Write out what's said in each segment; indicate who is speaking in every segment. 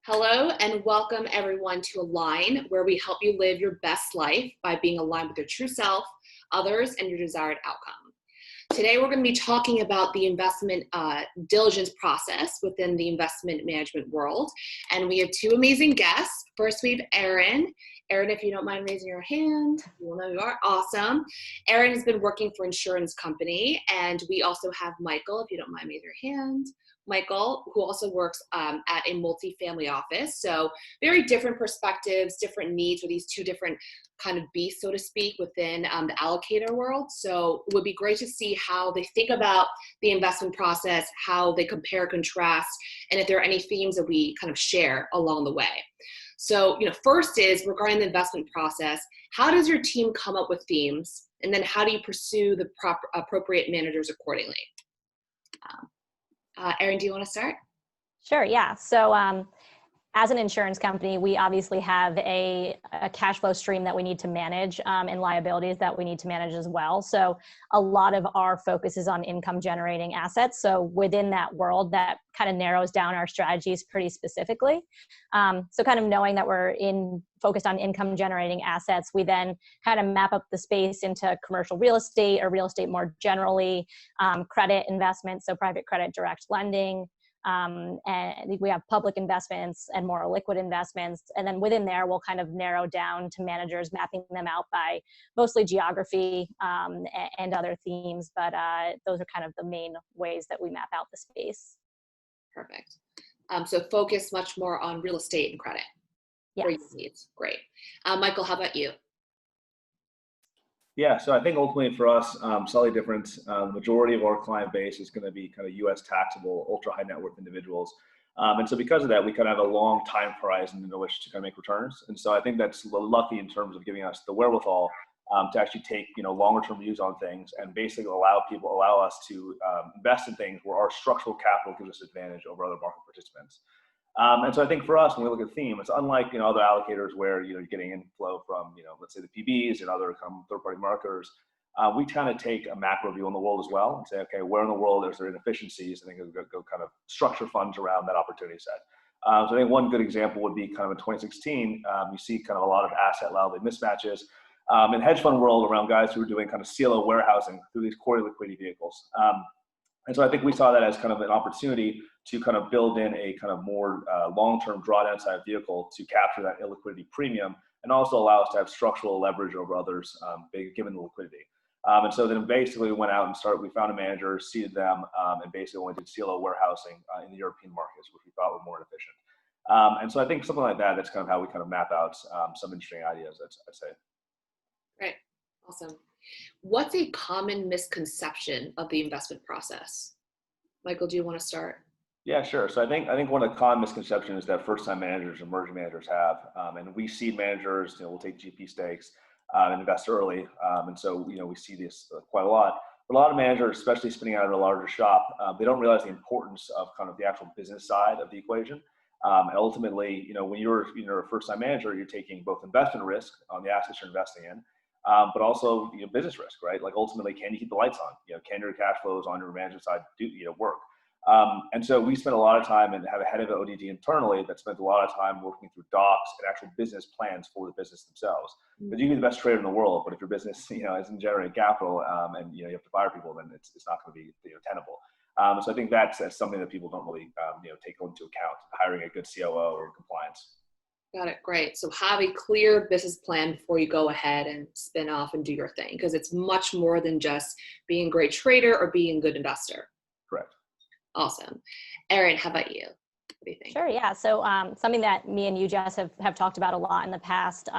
Speaker 1: Hello and welcome everyone to Align, where we help you live your best life by being aligned with your true self, others, and your desired outcome. Today we're going to be talking about the investment diligence process within the investment management world. And we have two amazing guests. First we have Erin. Erin, if you don't mind raising your hand, you will know you are. Awesome. Erin has been working for an insurance company. And we also have Michael, if you don't mind raising your hand. Michael, who also works at a multifamily office. So very different perspectives, different needs for these two different kind of beasts, so to speak, within the allocator world. So it would be great to see how they think about the investment process, how they compare, contrast, and if there are any themes that we kind of share along the way. So, first is regarding the investment process, how does your team come up with themes? And then how do you pursue the appropriate managers accordingly? Erin, do you want to start?
Speaker 2: Sure, yeah. So as an insurance company, we obviously have a cash flow stream that we need to manage and liabilities that we need to manage as well. So a lot of our focus is on income generating assets. So within that world, that kind of narrows down our strategies pretty specifically. So kind of knowing that we're focused on income generating assets, we then kind of map up the space into commercial real estate or real estate more generally, credit investments, so private credit, direct lending. And we have public investments and more liquid investments. And then within there, we'll kind of narrow down to managers, mapping them out by mostly geography and other themes. But those are kind of the main ways that we map out the space.
Speaker 1: Perfect. So focus much more on real estate and credit.
Speaker 2: Yes.
Speaker 1: Needs. Great. Michael, how about you?
Speaker 3: Yeah, so I think ultimately for us, slightly different. The majority of our client base is going to be kind of U.S. taxable, ultra high net worth individuals. And so because of that, we kind of have a long time horizon in which to kind of make returns. And so I think that's lucky in terms of giving us the wherewithal to actually take, longer term views on things and basically allow us to invest in things where our structural capital gives us advantage over other market participants. And so I think for us, when we look at theme, it's unlike, other allocators where, you're getting inflow from, let's say the PBs and other third-party marketers. We kind of take a macro view on the world as well and say, okay, where in the world is there inefficiencies? And then go kind of structure funds around that opportunity set. So I think one good example would be kind of in 2016, you see kind of a lot of asset liability mismatches in hedge fund world around guys who are doing kind of CLO warehousing through these core liquidity vehicles. And so I think we saw that as kind of an opportunity to kind of build in a kind of more long-term drawdown side vehicle to capture that illiquidity premium and also allow us to have structural leverage over others given the liquidity. And so then basically we went out and we found a manager, seeded them, and basically only did CLO warehousing in the European markets, which we thought were more efficient. And so I think something like that, that's kind of how we kind of map out some interesting ideas, I'd say.
Speaker 1: Great. Awesome. What's a common misconception of the investment process? Michael, do you want to start?
Speaker 3: Yeah, sure. So I think one of the common misconceptions that first-time managers, emerging managers have, and we seed managers, we'll take GP stakes and invest early, and so we see this quite a lot. But a lot of managers, especially spinning out of a larger shop, they don't realize the importance of kind of the actual business side of the equation. And ultimately, when you're a first-time manager, you're taking both investment risk on the assets you're investing in, but also business risk, right? Like ultimately, can you keep the lights on? Can your cash flows on your management side do work? And so we spent a lot of time and have a head of ODD internally that spent a lot of time working through docs and actual business plans for the business themselves. But you can be the best trader in the world, but if your business isn't generating capital and you have to fire people, then it's not going to be tenable. So I think that's something that people don't really take into account, hiring a good COO or compliance.
Speaker 1: Got it. Great. So have a clear business plan before you go ahead and spin off and do your thing, because it's much more than just being a great trader or being a good investor.
Speaker 3: Correct.
Speaker 1: Awesome. Erin, how about you? What do you think?
Speaker 2: Sure, yeah. So something that me and you, Jess, have talked about a lot in the past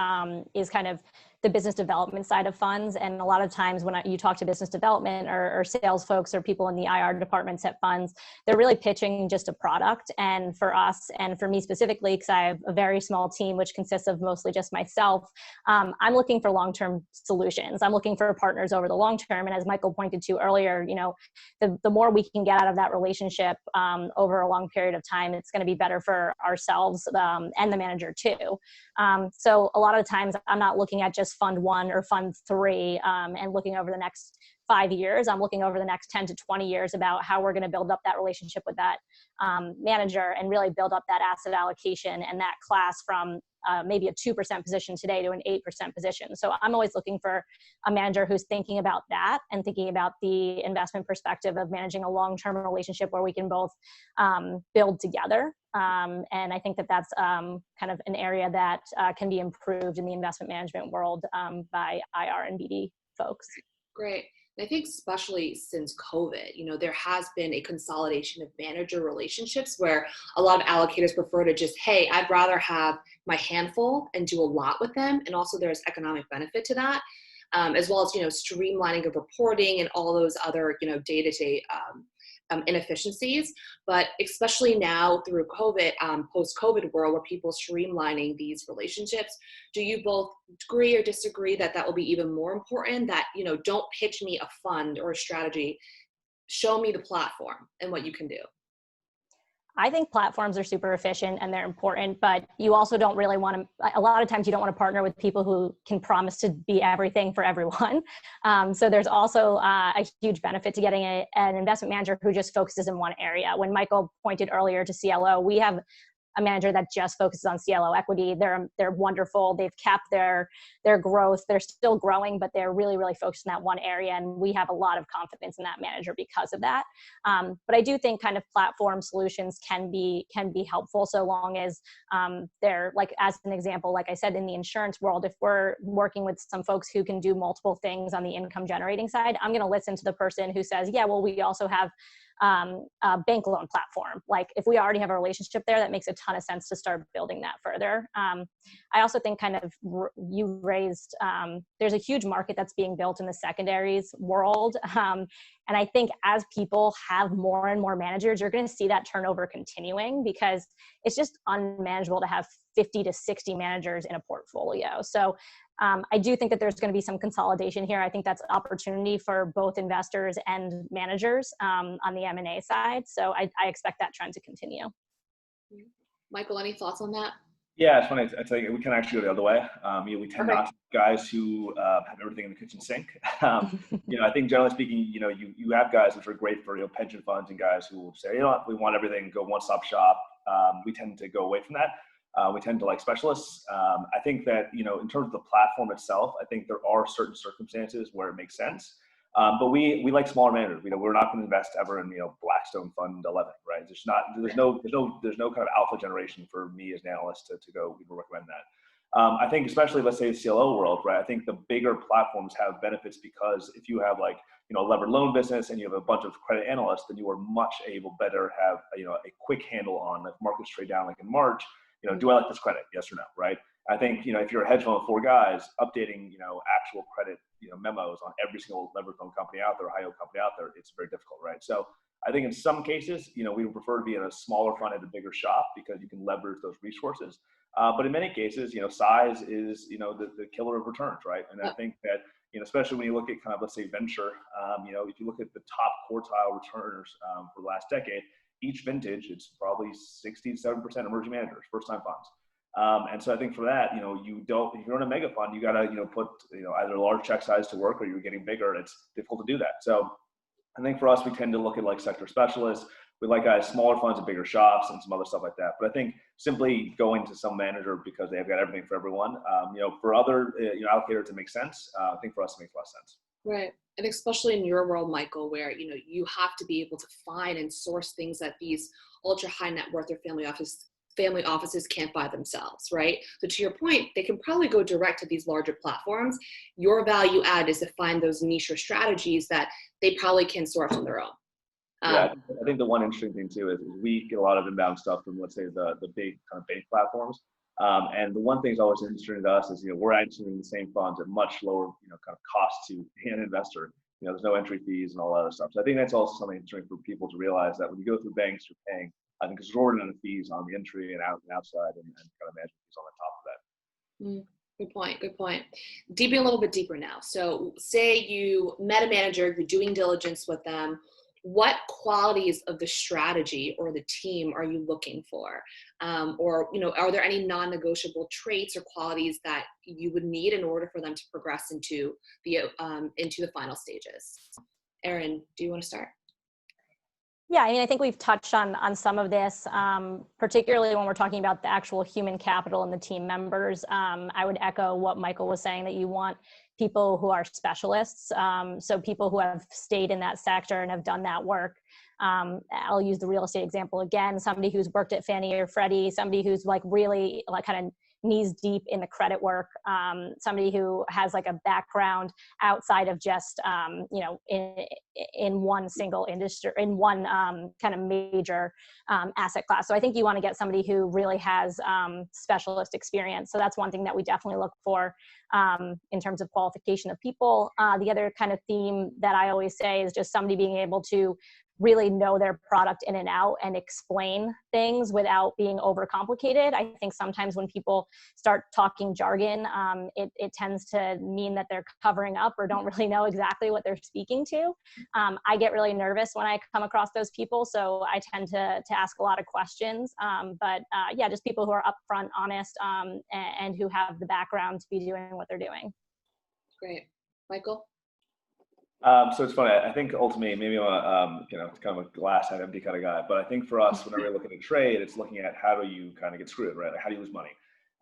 Speaker 2: is kind of the business development side of funds. And a lot of times when you talk to business development or sales folks or people in the IR departments at funds, they're really pitching just a product. And for us, and for me specifically, because I have a very small team, which consists of mostly just myself, I'm looking for long-term solutions. I'm looking for partners over the long term. And as Michael pointed to earlier, the more we can get out of that relationship over a long period of time, it's going to be better for ourselves and the manager too. So a lot of the times I'm not looking at just fund 1 or fund 3 and looking over the next 5 years. I'm looking over the next 10 to 20 years about how we're going to build up that relationship with that manager and really build up that asset allocation and that class from maybe a 2% position today to an 8% position. So I'm always looking for a manager who's thinking about that and thinking about the investment perspective of managing a long-term relationship where we can both build together. And I think that that's kind of an area that can be improved in the investment management world by IR and BD folks.
Speaker 1: Great. And I think especially since COVID, there has been a consolidation of manager relationships where a lot of allocators prefer to just, hey, I'd rather have my handful and do a lot with them. And also there's economic benefit to that, as well as, streamlining of reporting and all those other, day-to-day inefficiencies. But especially now through COVID, post-COVID world where people streamlining these relationships, do you both agree or disagree that that will be even more important, that, don't pitch me a fund or a strategy, show me the platform and what you can do?
Speaker 2: I think platforms are super efficient and they're important, but you also don't really want to, a lot of times you don't want to partner with people who can promise to be everything for everyone. So there's also a huge benefit to getting an investment manager who just focuses in one area. When Michael pointed earlier to CLO, we have a manager that just focuses on CLO equity. They're wonderful. They've capped their growth. They're still growing, but they're really, really focused in that one area. And we have a lot of confidence in that manager because of that. But I do think kind of platform solutions can be helpful so long as they're, like, as an example, like I said, in the insurance world, if we're working with some folks who can do multiple things on the income generating side, I'm going to listen to the person who says, yeah, well, we also have a bank loan platform. Like, if we already have a relationship there, that makes a ton of sense to start building that further. I also think kind of you raised, there's a huge market that's being built in the secondaries world. And I think as people have more and more managers, you're going to see that turnover continuing because it's just unmanageable to have 50 to 60 managers in a portfolio. So I do think that there's going to be some consolidation here. I think that's opportunity for both investors and managers on the M&A side. So I expect that trend to continue.
Speaker 1: Michael, any thoughts on that?
Speaker 3: Yeah, it's funny. I tell you, we can actually go the other way. We tend not to guys who have everything in the kitchen sink. I think generally speaking, you have guys which are great for pension funds and guys who will say, you know what, we want everything, go one-stop shop. We tend to go away from that. We tend to like specialists. I think that, in terms of the platform itself, I think there are certain circumstances where it makes sense. But we like smaller managers. We're not going to invest ever in, Blackstone Fund 11, right? There's no kind of alpha generation for me as an analyst to go recommend that. I think especially, let's say the CLO world, right? I think the bigger platforms have benefits because if you have a levered loan business and you have a bunch of credit analysts, then you are much better have, a quick handle on if markets trade down like in March. Do I like this credit? Yes or no, right? I think, if you're a hedge fund with 4 guys, updating, actual credit, memos on every single leveraged loan company out there, high yield company out there, it's very difficult, right? So I think in some cases, we would prefer to be in a smaller fund at a bigger shop because you can leverage those resources. But in many cases, size is, the killer of returns, right? And I think that, especially when you look at kind of, let's say, venture, if you look at the top quartile returners for the last decade, each vintage, it's probably 67% emerging managers, first-time funds. And so I think for that, if you're in a mega fund, you got to, put, either a large check size to work or you're getting bigger. And it's difficult to do that. So I think for us, we tend to look at like sector specialists. We like guys, smaller funds and bigger shops and some other stuff like that. But I think simply going to some manager because they've got everything for everyone, for other, allocators, it makes sense. I think for us, it makes less sense.
Speaker 1: Right. And especially in your world, Michael, where, you have to be able to find and source things that these ultra high net worth or family offices can't buy themselves, right? So to your point, they can probably go direct to these larger platforms. Your value add is to find those niche strategies that they probably can source on their own.
Speaker 3: Yeah, I think the one interesting thing too is we get a lot of inbound stuff from, let's say, the big kind of bank platforms. And the one thing that's always interesting to us is, we're entering the same funds at much lower, kind of cost to an investor. There's no entry fees and all that other stuff. So I think that's also something interesting for people to realize that when you go through banks, you're paying, I think, exorbitant fees on the entry and outside and kind of management fees on the top of that.
Speaker 1: Good point. Digging a little bit deeper now. So say you met a manager, you're doing diligence with them. what qualities of the strategy or the team are you looking for? Or, are there any non-negotiable traits or qualities that you would need in order for them to progress into the final stages? Erin, do you want to start?
Speaker 2: Yeah, I mean, I think we've touched on some of this, particularly when we're talking about the actual human capital and the team members. I would echo what Michael was saying, that you want people who are specialists, so people who have stayed in that sector and have done that work. I'll use the real estate example again, somebody who's worked at Fannie or Freddie, somebody who's like really like kind of knees deep in the credit work, somebody who has like a background outside of just, in one single industry, in one kind of major asset class. So I think you want to get somebody who really has specialist experience. So that's one thing that we definitely look for in terms of qualification of people. The other kind of theme that I always say is just somebody being able to really know their product in and out and explain things without being overcomplicated. I think sometimes when people start talking jargon, it tends to mean that they're covering up or don't really know exactly what they're speaking to. I get really nervous when I come across those people, so I tend to ask a lot of questions. But just people who are upfront, honest, and who have the background to be doing what they're doing.
Speaker 1: Great. Michael?
Speaker 3: So it's funny. I think ultimately, maybe I'm it's kind of a glass half empty kind of guy. But I think for us, whenever you're looking at trade, it's looking at how do you kind of get screwed, right? Like how do you lose money?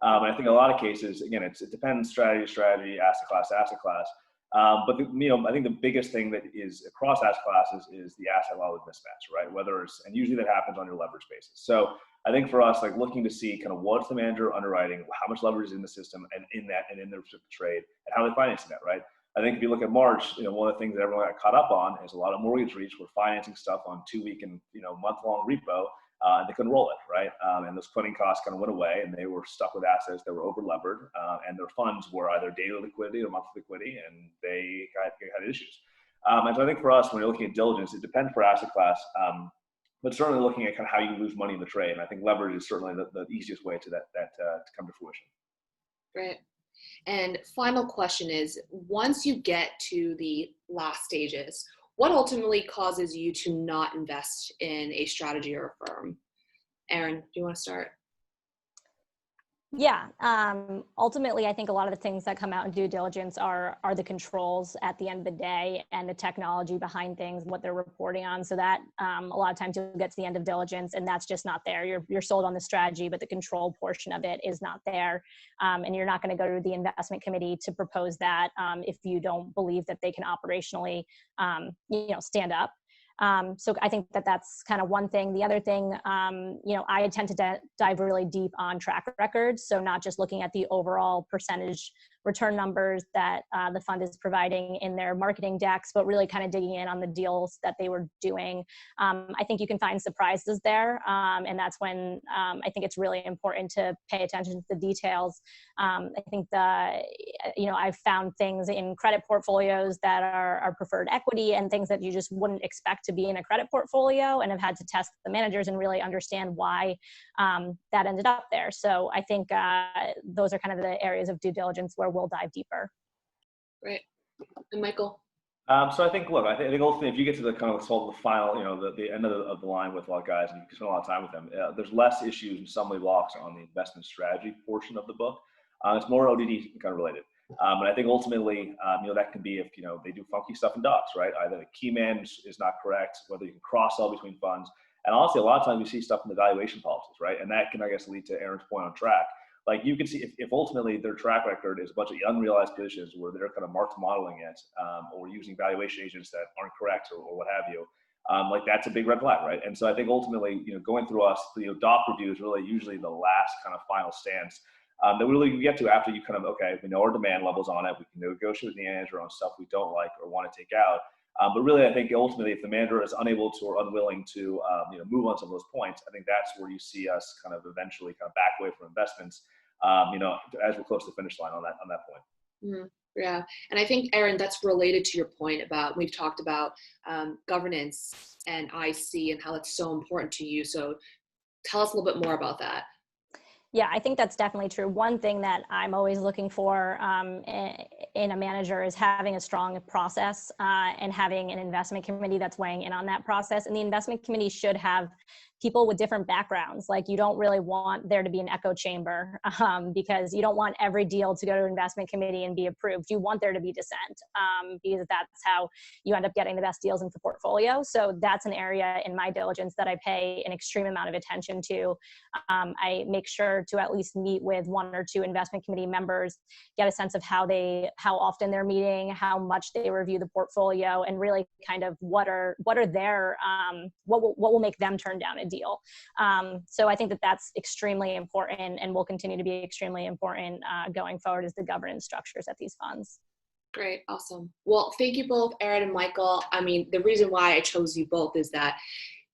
Speaker 3: And I think in a lot of cases, again, it depends strategy, asset class. But I think the biggest thing that is across asset classes is the asset liability mismatch, right? And usually that happens on your leverage basis. So I think for us, like looking to see kind of what's the manager underwriting, how much leverage is in the system and in their specific trade, and how they're financing that, right? I think if you look at March, one of the things that everyone got caught up on is a lot of mortgage REITs were financing stuff on 2-week and month-long repo, and they couldn't roll it, right? And those funding costs kind of went away, and they were stuck with assets that were over-levered, and their funds were either daily liquidity or monthly liquidity, and they had issues. And so I think for us, when you're looking at diligence, it depends per asset class, but certainly looking at kind of how you lose money in the trade. And I think leverage is certainly the easiest way to come to fruition.
Speaker 1: Great. And final question is, once you get to the last stages, what ultimately causes you to not invest in a strategy or a firm? Erin, do you want to start?
Speaker 2: Yeah. Ultimately, I think a lot of the things that come out in due diligence are the controls at the end of the day and the technology behind things, what they're reporting on. So that a lot of times you'll get to the end of diligence and that's just not there. You're sold on the strategy, but the control portion of it is not there. And you're not going to go to the investment committee to propose that if you don't believe that they can operationally, stand up. So I think that's kind of one thing. The other thing, I tend to dive really deep on track records. So not just looking at the overall percentage return numbers that the fund is providing in their marketing decks, but really kind of digging in on the deals that they were doing. I think you can find surprises there. And that's when I think it's really important to pay attention to the details. I think I've found things in credit portfolios that are preferred equity and things that you just wouldn't expect to be in a credit portfolio, and have had to test the managers and really understand why that ended up there. So I think those are kind of the areas of due diligence where we'll dive deeper.
Speaker 1: Great. And Michael?
Speaker 3: So I think ultimately, if you get to the kind of the final, the end of the line with a lot of guys, and you spend a lot of time with them, there's less issues and stumbling blocks on the investment strategy portion of the book. It's more ODD kind of related. And I think ultimately, that can be if, they do funky stuff in docs, right? Either the key man is not correct, whether you can cross sell between funds. And honestly, a lot of times we see stuff in the valuation policies, right? And that can, I guess, lead to Erin's point on track. Like you can see if ultimately their track record is a bunch of unrealized positions where they're kind of marked modeling it, or using valuation agents that aren't correct or what have you, like that's a big red flag, right? And so I think ultimately, going through us, doc review is really usually the last kind of final stance that we really get to after you kind of, okay, we know our demand levels on it, we can negotiate with the manager on stuff we don't like or want to take out. But really, I think ultimately, if the manager is unable to or unwilling to, move on some of those points, I think that's where you see us kind of eventually kind of back away from investments, as we're close to the finish line on that point.
Speaker 1: Mm-hmm. Yeah, and I think, Erin, that's related to your point about, we've talked about governance and IC and how that's so important to you. So tell us a little bit more about that.
Speaker 2: Yeah, I think that's definitely true. One thing that I'm always looking for in a manager is having a strong process and having an investment committee that's weighing in on that process. And the investment committee should have people with different backgrounds. Like, you don't really want there to be an echo chamber because you don't want every deal to go to investment committee and be approved. You want there to be dissent because that's how you end up getting the best deals into the portfolio. So that's an area in my diligence that I pay an extreme amount of attention to. I make sure to at least meet with 1 or 2 investment committee members, get a sense of how often they're meeting, how much they review the portfolio, and really kind of what will make them turn down a deal. So I think that that's extremely important and will continue to be extremely important going forward as the governance structures at these funds.
Speaker 1: Great. Awesome. Well, thank you both, Erin and Michael. I mean, the reason why I chose you both is that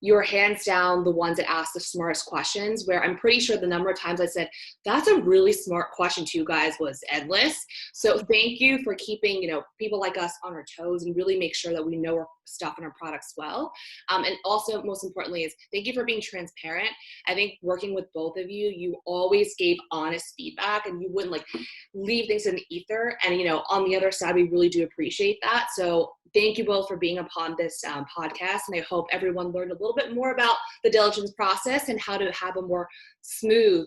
Speaker 1: you're hands down the ones that ask the smartest questions, where I'm pretty sure the number of times I said, that's a really smart question to you guys was endless. So thank you for keeping, people like us on our toes and really make sure that we know our stuff and our products well. And also, most importantly, is thank you for being transparent. I think working with both of you, you always gave honest feedback and you wouldn't leave things in the ether. And, on the other side, we really do appreciate that. So thank you both for being upon this podcast. And I hope everyone learned a little bit more about the diligence process and how to have a more smooth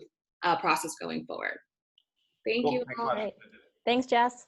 Speaker 1: process going forward. Thank you.
Speaker 2: All right. Thanks, Jess.